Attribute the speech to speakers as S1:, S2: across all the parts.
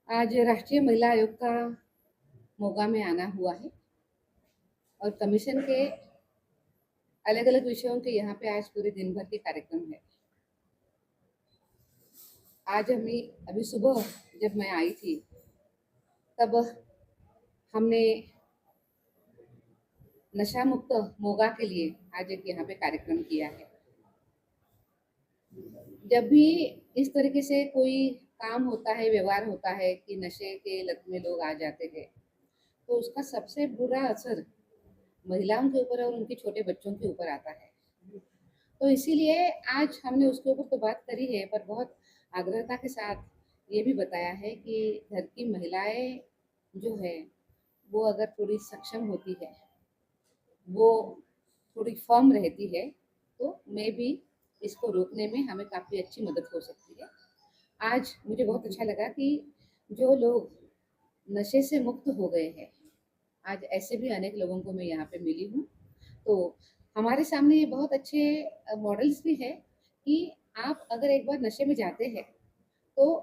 S1: आज राष्ट्रीय महिला आयोग का मोगा में आना हुआ है और कमीशन के अलग अलग विषयों के यहाँ पे आज पूरे दिन भर के कार्यक्रम है। आज हमें अभी सुबह जब मैं आई थी तब हमने नशा मुक्त मोगा के लिए आज एक यहाँ पे कार्यक्रम किया है। जब भी इस तरीके से कोई काम होता है, व्यवहार होता है कि नशे के लत में लोग आ जाते हैं, तो उसका सबसे बुरा असर महिलाओं के ऊपर और उनके छोटे बच्चों के ऊपर आता है। तो इसीलिए आज हमने उसके ऊपर तो बात करी है, पर बहुत आग्रहता के साथ ये भी बताया है कि घर की महिलाएं जो है वो अगर थोड़ी सक्षम होती है, वो थोड़ी फर्म रहती है, तो मे बी इसको रोकने में हमें काफ़ी अच्छी मदद हो सकती है। आज मुझे बहुत अच्छा लगा कि जो लोग नशे से मुक्त हो गए हैं, आज ऐसे भी अनेक लोगों को मैं यहाँ पे मिली हूँ। तो हमारे सामने ये बहुत अच्छे मॉडल्स भी है कि आप अगर एक बार नशे में जाते हैं तो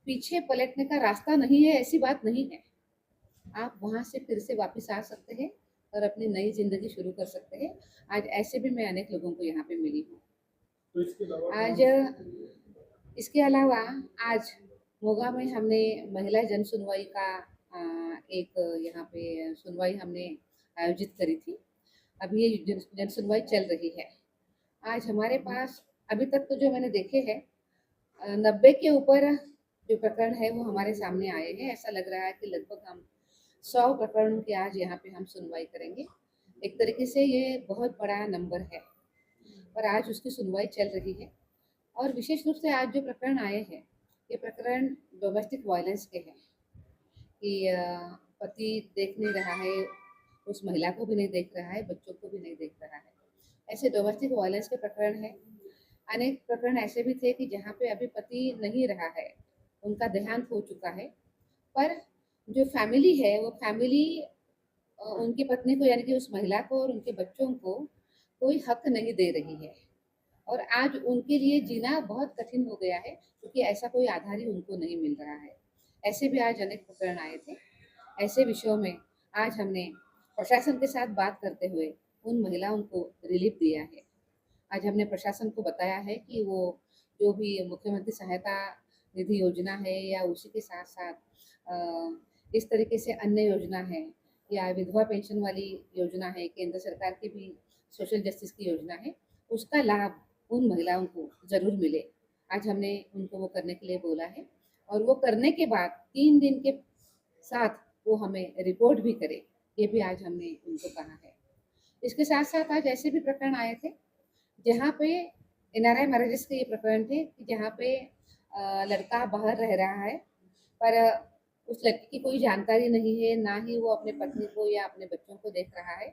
S1: पीछे पलटने का रास्ता नहीं है, ऐसी बात नहीं है। आप वहाँ से फिर से वापस आ सकते हैं और अपनी नई जिंदगी शुरू कर सकते हैं। आज ऐसे भी मैं अनेक लोगों को यहाँ पे मिली हूँ।
S2: तो इसके अलावा
S1: आज इसके अलावा आज मोगा में हमने महिला जन सुनवाई का एक यहाँ पे सुनवाई हमने आयोजित करी थी। अभी ये जन सुनवाई चल रही है। आज हमारे पास अभी तक तो जो मैंने देखे हैं 90 के ऊपर जो प्रकरण है वो हमारे सामने आए हैं। ऐसा लग रहा है कि लगभग हम 100 प्रकरणों की आज यहाँ पे हम सुनवाई करेंगे। एक तरीके से ये बहुत बड़ा नंबर है, पर आज उसकी सुनवाई चल रही है। और विशेष रूप से आज जो प्रकरण आए हैं, ये प्रकरण डोमेस्टिक वायलेंस के हैं कि पति देख नहीं रहा है, उस महिला को भी नहीं देख रहा है, बच्चों को भी नहीं देख रहा है। ऐसे डोमेस्टिक वायलेंस के प्रकरण हैं। अनेक प्रकरण ऐसे भी थे कि जहाँ पे अभी पति नहीं रहा है, उनका देहांत हो चुका है, पर जो फैमिली है वो फैमिली उनकी पत्नी को यानी कि उस महिला को और उनके बच्चों को कोई हक नहीं दे रही है। और आज उनके लिए जीना बहुत कठिन हो गया है क्योंकि ऐसा कोई आधार ही उनको नहीं मिल रहा है। ऐसे भी आज अनेक प्रकरण आए थे। ऐसे विषयों में आज हमने प्रशासन के साथ बात करते हुए उन महिलाओं को रिलीफ दिया है। आज हमने प्रशासन को बताया है कि वो जो भी मुख्यमंत्री सहायता निधि योजना है या उसी के साथ साथ इस तरीके से अन्य योजना है या विधवा पेंशन वाली योजना है, केंद्र सरकार की भी सोशल जस्टिस की योजना है, उसका लाभ उन महिलाओं को ज़रूर मिले। आज हमने उनको वो करने के लिए बोला है और वो करने के बाद 3 दिन के साथ वो हमें रिपोर्ट भी करे, ये भी आज हमने उनको कहा है। इसके साथ साथ आज ऐसे भी प्रकरण आए थे जहाँ पे एनआरआई मैरिजेस के ये प्रकरण थे कि जहाँ पे लड़का बाहर रह रहा है, पर उस लड़की की कोई जानकारी नहीं है, ना ही वो अपने पत्नी को या अपने बच्चों को देख रहा है।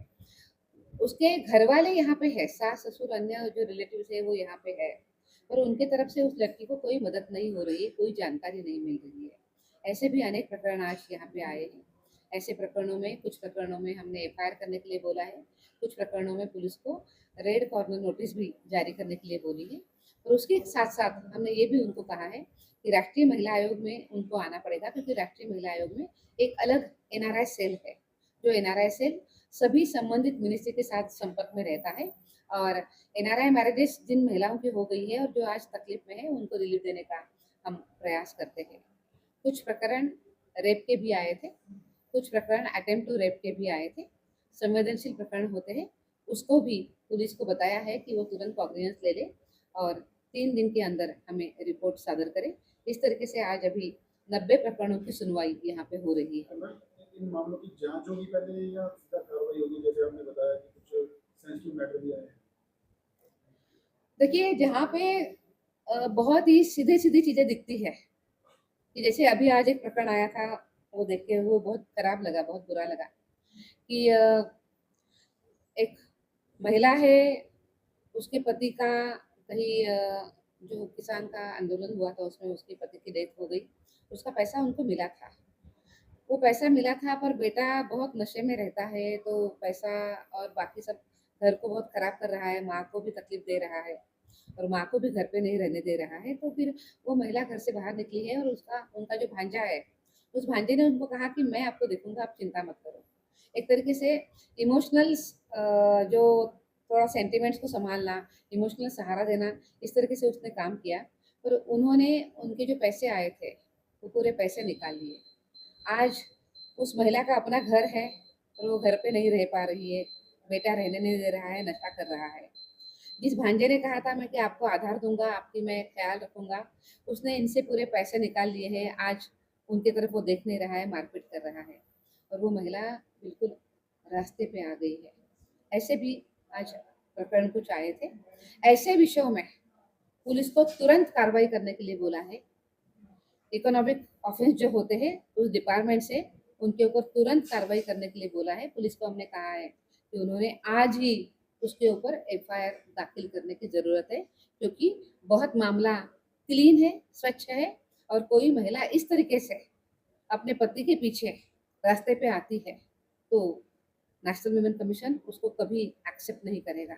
S1: उसके घर वाले यहाँ पे है, सास ससुर अन्य जो रिलेटिव्स है वो यहाँ पे है, पर उनके तरफ से उस लड़की को कोई मदद नहीं हो रही है, कोई जानकारी नहीं मिल रही है। ऐसे भी अनेक प्रकरण आज यहाँ पे आए हैं। ऐसे प्रकरणों में कुछ प्रकरणों में हमने एफआईआर करने के लिए बोला है, कुछ प्रकरणों में पुलिस को रेड कॉर्नर नोटिस भी जारी करने के लिए बोली है। और उसके साथ साथ हमने ये भी उनको कहा है कि राष्ट्रीय महिला आयोग में उनको आना पड़ेगा क्योंकि राष्ट्रीय महिला आयोग में एक अलग एनआरआई सेल है, जो एनआरआई सेल सभी संबंधित मिनिस्ट्री के साथ संपर्क में रहता है और एनआरआई मैरिजेस जिन महिलाओं की हो गई है और जो आज तकलीफ में है उनको रिलीफ देने का हम प्रयास करते हैं। कुछ प्रकरण रेप के भी आए थे, कुछ प्रकरण अटेम्प्ट टू रेप के भी आए थे। संवेदनशील प्रकरण होते हैं, उसको भी पुलिस को बताया है कि वो तुरंत कॉग्निजेंस ले ले और 3 दिन के अंदर हमें रिपोर्ट सादर करे। इस तरीके से आज अभी 90 प्रकरणों की सुनवाई यहाँ पे हो रही है।
S2: इन मामलों की जांच होगी पहले या सीधा कार्रवाई होगी, जैसे आपने बताया कि कुछ सेंसिटिव मैटर भी आए हैं?
S1: देखिए जहाँ पे बहुत ही सीधी-सीधी चीज़ें दिखती है कि जैसे अभी आज एक प्रकरण आया था, वो देख के वो बहुत खराब लगा, बहुत बुरा लगा कि एक महिला है, उसके पति का कहीं जो किसान का आंदोलन हुआ था उसमें उसके पति की डेथ हो गई। उसका पैसा उनको मिला था। वो पैसा मिला था पर बेटा बहुत नशे में रहता है तो पैसा और बाकी सब घर को बहुत खराब कर रहा है, माँ को भी तकलीफ दे रहा है और माँ को भी घर पे नहीं रहने दे रहा है। तो फिर वो महिला घर से बाहर निकली है और उसका उनका जो भांजा है उस भांजे ने उनको कहा कि मैं आपको देखूँगा, आप चिंता मत करो। एक तरीके से इमोशनल्स जो थोड़ा सेंटिमेंट्स को सँभालना, इमोशनल सहारा देना, इस तरीके से उसने काम किया। पर उन्होंने उनके जो पैसे आए थे, वो पूरे पैसे निकाल लिए। आज उस महिला का अपना घर है, पर वो घर पे नहीं रह पा रही है, बेटा रहने नहीं दे रहा है, नशा कर रहा है। जिस भांजे ने कहा था मैं कि आपको आधार दूँगा, आपकी मैं ख़्याल रखूँगा, उसने इनसे पूरे पैसे निकाल लिए हैं, आज उनकी तरफ वो देख नहीं रहा है, मारपीट कर रहा है और वो महिला बिल्कुल रास्ते पे आ गई है। ऐसे भी आज प्रकरण कुछ आए थे। ऐसे विषयों में पुलिस को तुरंत कार्रवाई करने के लिए बोला है। इकोनॉमिक ऑफेंस जो होते हैं, उस डिपार्टमेंट से उनके ऊपर तुरंत कार्रवाई करने के लिए बोला है। पुलिस को हमने कहा है कि उन्होंने आज ही उसके ऊपर एफआईआर दाखिल करने की ज़रूरत है, क्योंकि बहुत मामला क्लीन है, स्वच्छ है और कोई महिला इस तरीके से अपने पति के पीछे रास्ते पे आती है, तो नेशनल वुमेन कमीशन उसको कभी एक्सेप्ट नहीं करेगा।